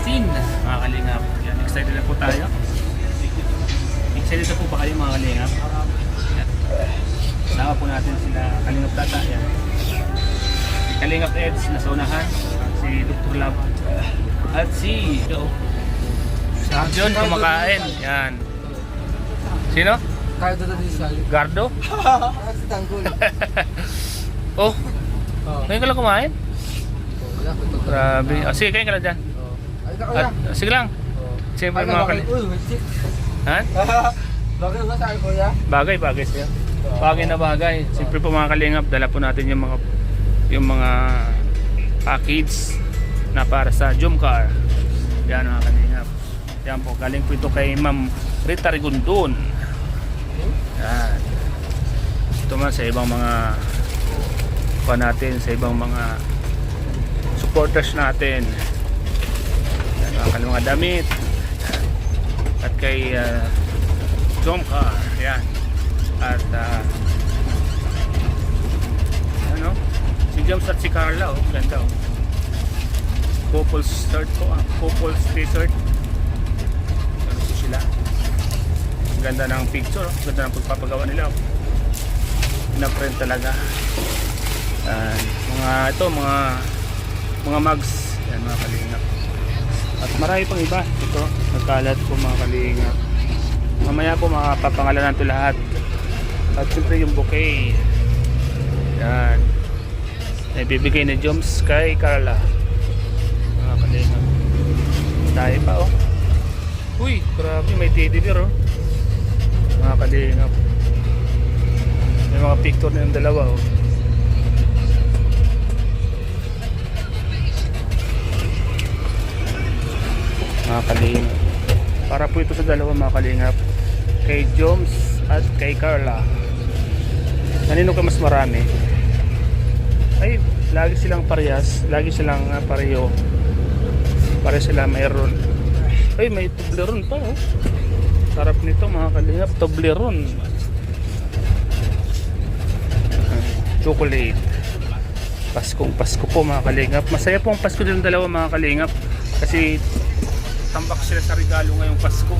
16, mga kalingap. Yan, excited na po tayo. Excited na po ba kayo mga kalingap? Yan. Sama po natin sila Kalingap Tata. Yan. Si Kalingap Eds nasa unahan. Si Dr. Lab. At si John kumakain. Yan. Sino? Cardo na din siya. Gardo? Si Tanggol. Oh, ngayon ka lang kumain? Wala ko ito. Grabe. Oh, sige, kain ka lang dyan. Ay, ka At, sige lang. Siyempre mga kalingap. Uy, may chip. Ha? Bakit ba sa kuya? Bagay siya. Bagay na bagay. Siyempre po mga kalingap, dala po natin yung mga package na para sa Jomcar. Yan mga kalingap. Yan po, galing po ito kay Ma'am Rita Rigundon. Yan. Ito man sa ibang mga natin, sa ibang mga supporters natin. Yan mga damit. At kay Jomcar. Yan. At ano? Si James at si Carla, oh, ganda oh. Couples shirt po, couples t-shirt. Ano po sila? Ganda ng picture, oh. Ganda ng pagpapagawa nila, oh. Pina-print talaga. Mga mugs, yan mga kalingap. At marami pang iba. Ito, nagkalat po mga kalingap. Mamaya po makapapangalanan ito lahat. At siyempre yung bouquet. Yan. Ibibigay ni Joms kay Carla. Mga kalingap. Tayo pa oh. Uy, grabe may teddy bear oh. Mga kalingap. May mga picture na yung dalawa oh. Mga kalingap. Para po ito sa dalawa mga kalingap. Kay Joms at kay Carla. Kanino ka mas marami? Ay, lagi silang parehas. Lagi silang pareho. Pare sila mayroon. Ay, may Toblerone pa oh. Sarap nito mga kalingap. Toblerone. Chocolate. Paskong Pasko po mga kalingap. Masaya po ang Pasko din ng dalawa mga kalingap. Kasi tambak sila sa regalo ngayong Pasko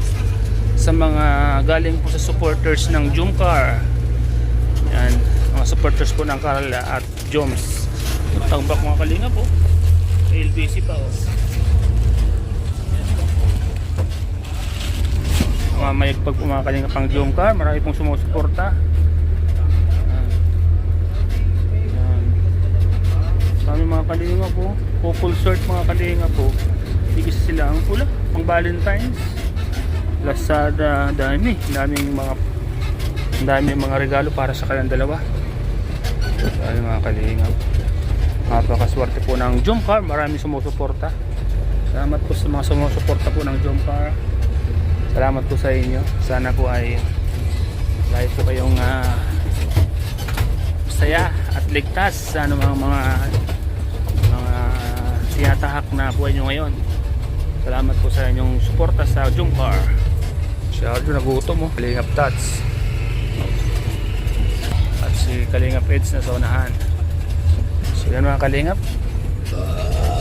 sa mga galing po sa supporters ng Jomcar. Yan, mga supporters po ng Carla at Joms. Tambak mga kalingap po. LBC pa oh. Mga may pagpumakalingap ang Jomcar, marami pong sumusuporta. Yan. Marami mga kalingap po. Couple shirt mga kalingap po. Bigis sila ang pula pang Valentine's. Lazada, daming mga regalo para sa kanilang dalawa. Dahil mga kalingap, napakaswerte po ng Jomcar. Maraming sumusuporta. Salamat po sa mga sumusuporta po ng Jomcar. Salamat po sa inyo. Sana po ay lahat po kayong masaya at ligtas sa anumang mga tinatahak na buhay nyo ngayon. Salamat po sa inyong suporta sa Jomcar. Si Arjo nagutom oh. Kalingap Tats. At si Kalingap Eds na sa unahan. So yan mga Kalingap.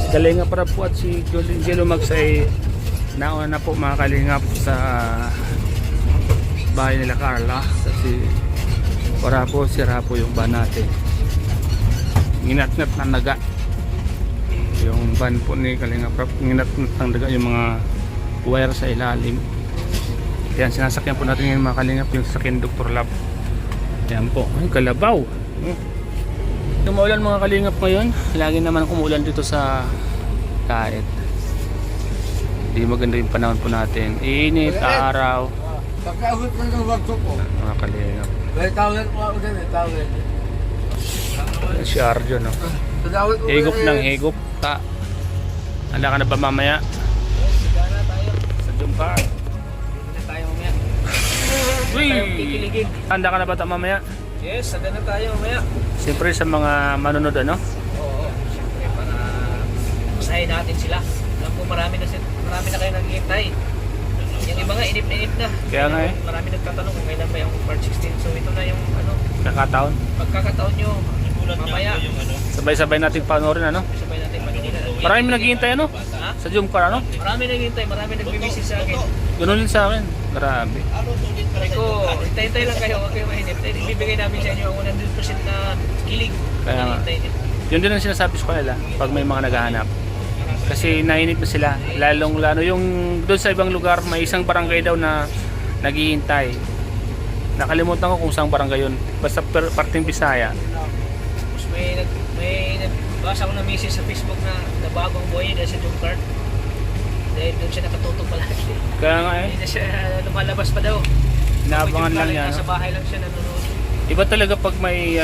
Si Kalingap para po at si Jello Mags ay nauna na po mga Kalingap sa bahay nila Carla. Kasi para po sira po yung van natin. Nginat-ngat na naga. Yung van po ni Kalingap Rap, nginat-ngat ng daga yung mga wire sa ilalim. Yan, sinasakyan po natin yung mga Kalingap, yung sasakyan Dr. Lab. Yan po, ay kalabaw. Umuulan mga Kalingap ngayon. Lagi naman umuulan dito sa kahit. Hindi maganda yung panahon po natin. Init, araw. Pagkahot man ng workshop po. Mga Kalingap. May tawag po ako dyan, may tawag. Si Arjo no. Higop ng higop ta. Handa ka na ba mamaya? Sa Jomcar. Handa tayo mamaya. Uy! Kikiligin. Handa ka na ba mamaya? Yes, handa na tayo mamaya. Siyempre sa mga manunod ano? Oo, siyempre para masahin natin sila. Alam po marami na kayo naghihintay. Yung iba nga inip na. Kaya nga eh. Marami nagtatanong kung kailan ba yung March 16. So ito na yung Kakataon. pagkakataon nyo. Mamaya. Sabay-sabay natin panoorin ano? Sabay natin manunod. Maraming naghihintay ano? Ha? Sa Jump Car ano? Marami naghihintay, marami nagbibisit sa akin. Ganun din sa akin. Grabe. Sabi ko, hintay-hintay lang kayo, huwag kayong mainip. Ibibigay namin sa inyo ang 100% na kilig. Kaya nga. Hintay din. Yun din ang sinasabi ko kanila pag may mga naghahanap. Kasi nainip na sila. Lalong lalo yung doon sa ibang lugar, may isang barangay daw na naghihintay. Nakalimutan ko kung saan barangay yun. Basta parting Bisaya. Tapos may nagbasa ko na message sa Facebook na bagong buhay dahil sa Jump Car. Dahil doon siya nakatutok palagi. Kaya nga Hindi na siya lumalabas pa daw. inaabangan lang yan. Nasa No? bahay lang siya nanonood. Iba talaga pag may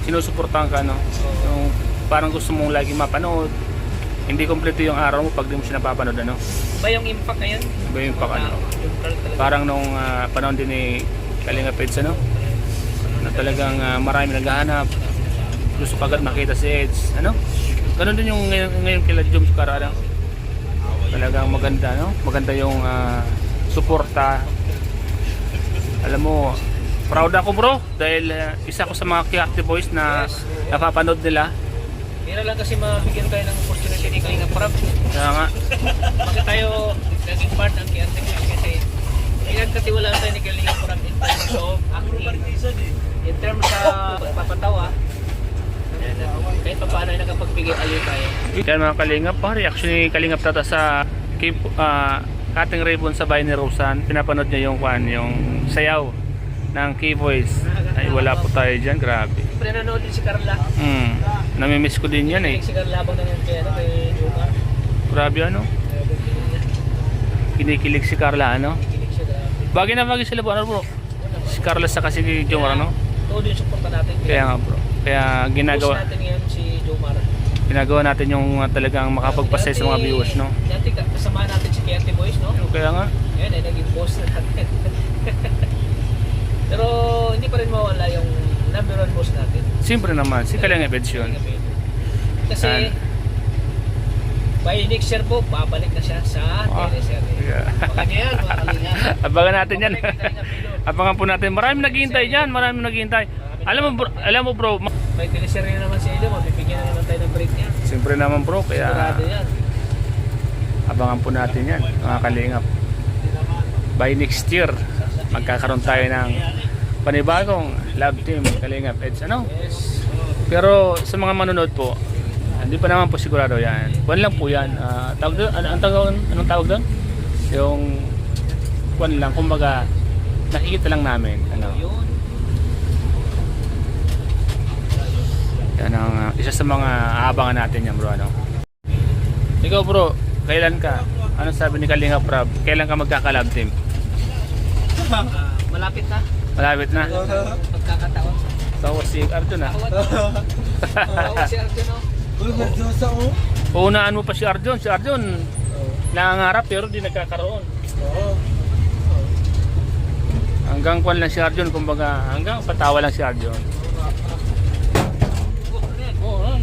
sinusuportahan ka, no? Yung parang gusto mong lagi mapanood. Hindi kompleto yung araw mo pag di mo siya napapanood, ano? Ba yung impact ngayon? Iba yung pag ano? Jump Car talaga. Parang nung panahon din ni Kalinga Peds, ano? Na talagang marami naghahanap. Gusto kagad makita si Eds, ano? Ganun din yung ngayon kila Jump Car, ano? Talagang maganda, no? Maganda yung suporta. Alam mo, proud ako bro dahil isa ko sa mga Kiakti Boys na napapanood nila. Mira lang kasi mabigyan tayo ng opportunity ni Kalinga Prab. Kaya nga, Bakit tayo naging part ng Kiakti Boys kasi pinagkatiwalaan tayo ni Kalinga Prab in terms of acting. In terms sa pagpapatawa, kahit pa paano ay nakapagbigay aliw tayo. kaya mga Kalingap, reaction ni Kalingap Tata sa Cutting Ribbon sa bahay ni Rosan. Pinapanood niya yung sayaw ng K-Boys. Ay wala po tayo dyan, grabe. Siyempre nanonood din si Carla. Namimiss ko din yan eh. Si Carla habang nanonood kay Jumar. Grabe ano, kinikilig si Carla ano. Kilig siya grabe. Bagay na bagay sila po ano bro. Si Carla sa kasi si Jomar ano. Todo yung suporta natin. Kaya nga bro. Kaya Post ginagawa natin ngayon si Jomar. natin yung talagang makapagpasaya sa mga viewers, no? Dati kasama natin si Kiakti Boys, no? Kaya nga, Ngayon ay naging boss na natin. Pero hindi pa rin mawala yung number one boss natin. siyempre naman, si Kalinga Peds yun. Kasi by next year po, babalik na siya sa teleserye. Yeah. Baka niya yan, mga Kalinga. Abangan natin yan. Babalik na Kalinga Pilo. Abangan po natin. Maraming naghihintay dyan, maraming naghihintay. Alam mo bro, May teleserye naman si Edo, mabibigyan na naman tayo ng break niya. siyempre naman bro, kaya Sigurado yan. abangan po natin yan, mga Kalingap. By next year, magkakaroon tayo ng panibagong love team Kalingap Peds, ano? Yes. Pero sa mga manonood po, hindi pa naman po sigurado yan. Kuwan lang po yan. Tawag doon, anong tawag doon? Yung kuwan lang, kumbaga nakikita lang namin. Ano? Yun. Yan ang isa sa mga aabangan natin yan bro. Ano? Ikaw bro, kailan ka? Anong sabi ni Kalinga Prab? Kailan ka magkaka-love team? Malapit na. Malapit na. Pagkakataon. Tawa si Arjun ah. Tawa si Arjun, no? Uy, nagsusa ko. Uunaan mo pa si Arjun. Si Arjun nangangarap pero di nagkakaroon. Oo. Hanggang kwan lang si Arjun, kumbaga hanggang patawa lang si Arjun. Oo.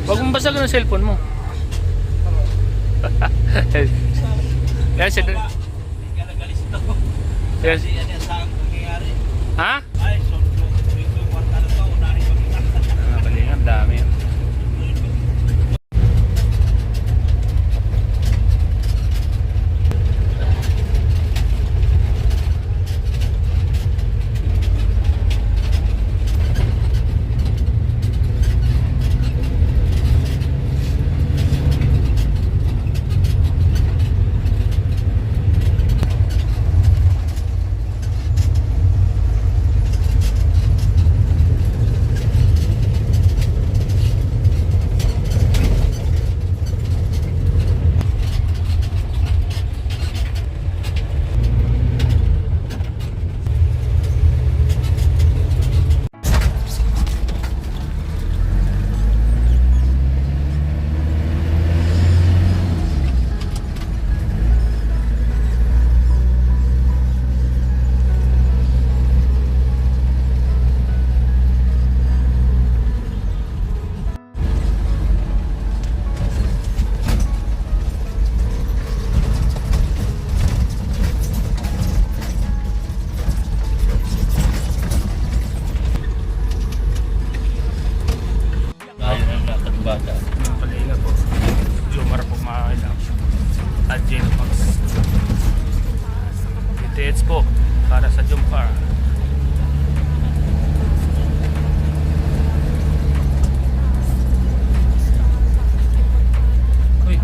Huwag mong basagin ang cellphone mo. Yes, yes. Ha? Ang dami. para sa Jumcar. Uy.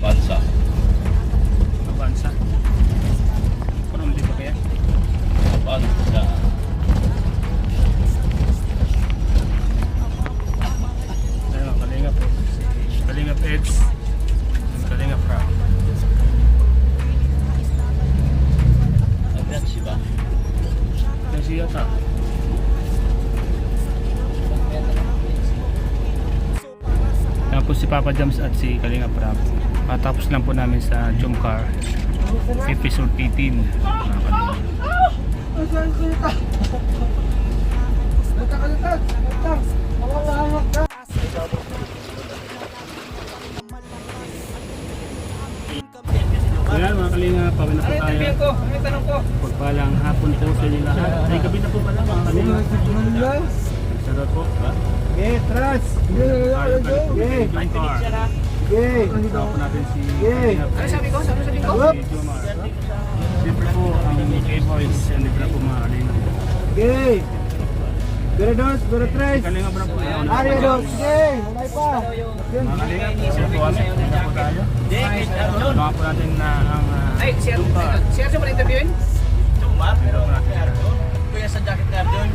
Bansa. Bansa. Parang hindi ba kaya? Bansa. Ayun, Kalingap. Kalingap Eds. Kalingap Rock. Agad siya ba? Yan siya ta. Yan po si Papa Jams at si Kalingap Rock. Katapos lang po namin sa Jumcar episode 18. Mga Kalingap. Asan kita? Lutak. Mawawawak ka. Ayan mga Kalingap, pawin na po tayo. Ano tanong ko? Pagpalang hapon po sa inyo lahat. Ay gabi na po pala mga Kalingap. Sarap po. Okay, trust. Tayo Jumcar. Okay. Kasama po natin si Yay! Kalingap Ano Eds. sabi ko? Ano sabi ko? Si Jomar. Siyempre po ang K-Boys. Yan din po mga Kalingap. Okay. Pero dos, pero tres. Kalingap Rock po. Arya dos. Okay. Walay pa. Mga Kalingap, sila po kami. Sila po tayo. Tulungan po natin na ang Ay, si Jumcar. Arjo mo na-interviewin? Tumar. Meron po natin siya. Kuya sa jacket na doon.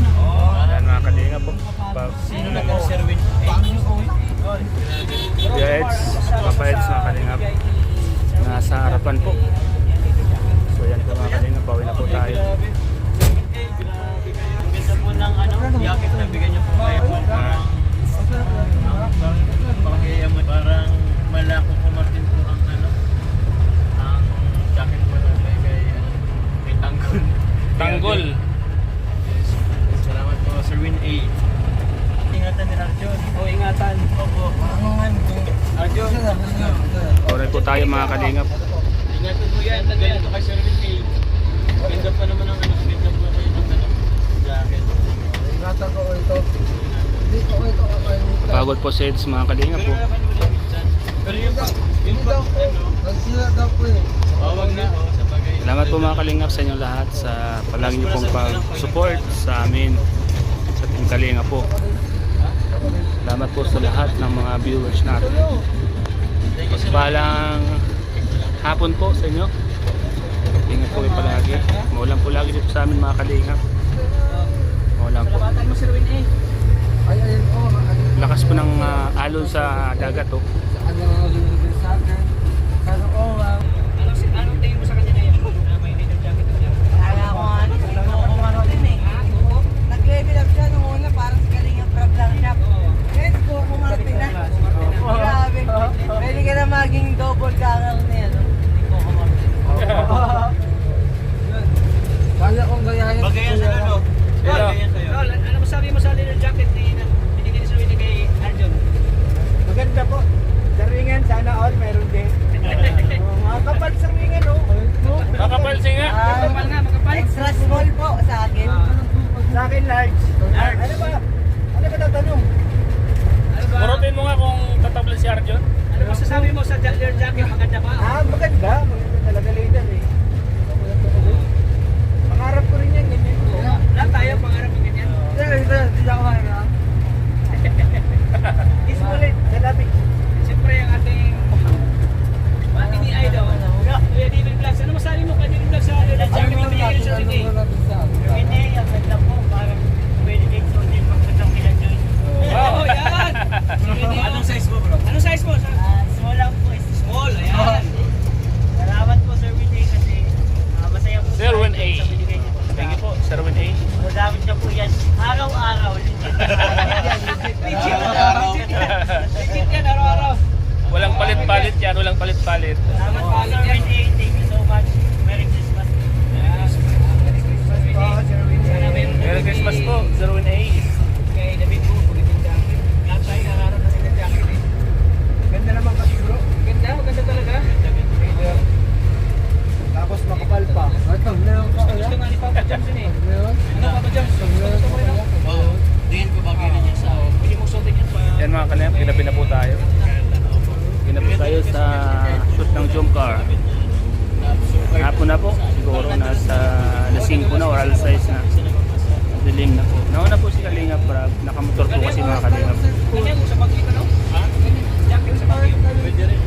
Ayan mga Kalingap po. Sino nag-serwin? Kuya Eds, Papa Eds mga Kalingap. Nasa harapan po. So yan po mga Kalingap, pawin na po tayo. Ang ganda po ng jacket na bigyan niyo po kayo po. Parang malako po Martin po ang ang jacket po na kay Tanggol. Tanggol. Salamat po Sir Win A. Ingatan ni Arjon. Ingatan. Opo. Arjon. Oray po tayo mga Kalingap. Ingatan mo yan. Ganito kay Sir Win A. Ganda pa naman ang ganda po kayo ng jacket. Ingatan ko ito. Hindi ko ito kakalimutan. Pagod po sa Eds mga Kalingap po. Pero yung pag Nagsila daw po eh. wag na sa bagay. Salamat po mga Kalingap sa inyong lahat sa palagi niyo pong pag-support sa amin sa Team Kalingap po. Salamat po sa lahat ng mga viewers natin. Pagpalang hapon po sa inyo. Ingat po kayo palagi. Maulan po lagi dito sa amin mga Kalingap. Maulan po. Labatan mo, Sir Win, eh. Ay, ayun po. Lakas po ng alon sa dagat oh. Sa kanya mga binibigay sa akin. Sana ko, Anong tingin mo sa kanya ngayon? May leather jacket niya. Kaya ko nga, ano din eh. Nag-level up siya nung una, parang si Kalingap Rob lang siya. Let's go, kumarte na. Grabe. Pwede ka na maging double gangang niya, no? Hindi ko kumarte. kaya kong gayahin. Bagayan sa lolo. Bagayan sa'yo. Rol, ano masabi mo sa leather jacket ni binigay ni Sir Win kay Arjon? Maganda po. Daringan, sana palit. Salamat po. Thank you so much. Merry Christmas. Merry Christmas po, Sir Win A. Kay David po, pagdating jacket. Lahat tayo nararoon na sila jacket eh. Ganda naman kasi bro. Ganda, maganda talaga. Tapos makapal pa. Ito, meron ka Gusto nga ni Papa Johnson eh. Meron? Ano Papa Johnson? Gusto mo rin ako? Oo. Diyan ko bagay na niya sa Pwede mong suotin yan pa. Yan mga kalingap, ginabi na po tayo. Ginabi tayo sa shoot ng jump car. Hapon na po, siguro nasa alas 5 na or alas 6 na. Dilim na po. Nauna po si Kalingap Brad, nakamotor po kasi mga Kalingap. Kanya mo sa pagkita no? Ha? Jacket sa pagkita. Pwede rin.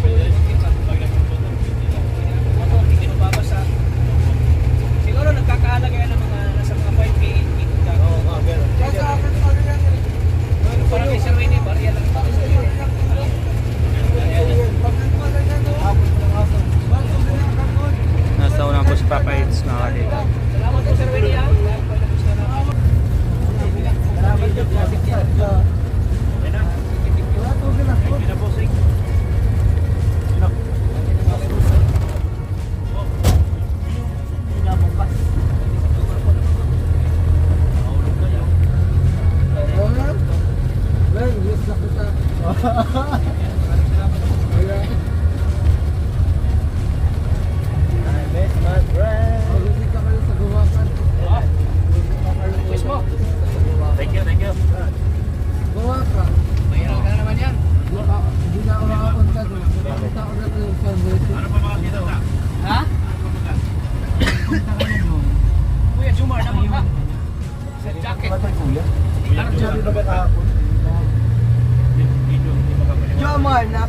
Pag nagpupunta. Motor, hindi mababasa. Siguro nagkakahalaga yan ng mga nasa mga 5K, 8K. Oo, mga pero. Sa akin, ano yan? Parang kay Sir Winnie, barya lang. Pag nagpala na no? Tapos ng aso. Bago na ang kakon. Nasa una po si Papa Eds mga Kalingap. Salamat po Sir Winnie. Salamat yung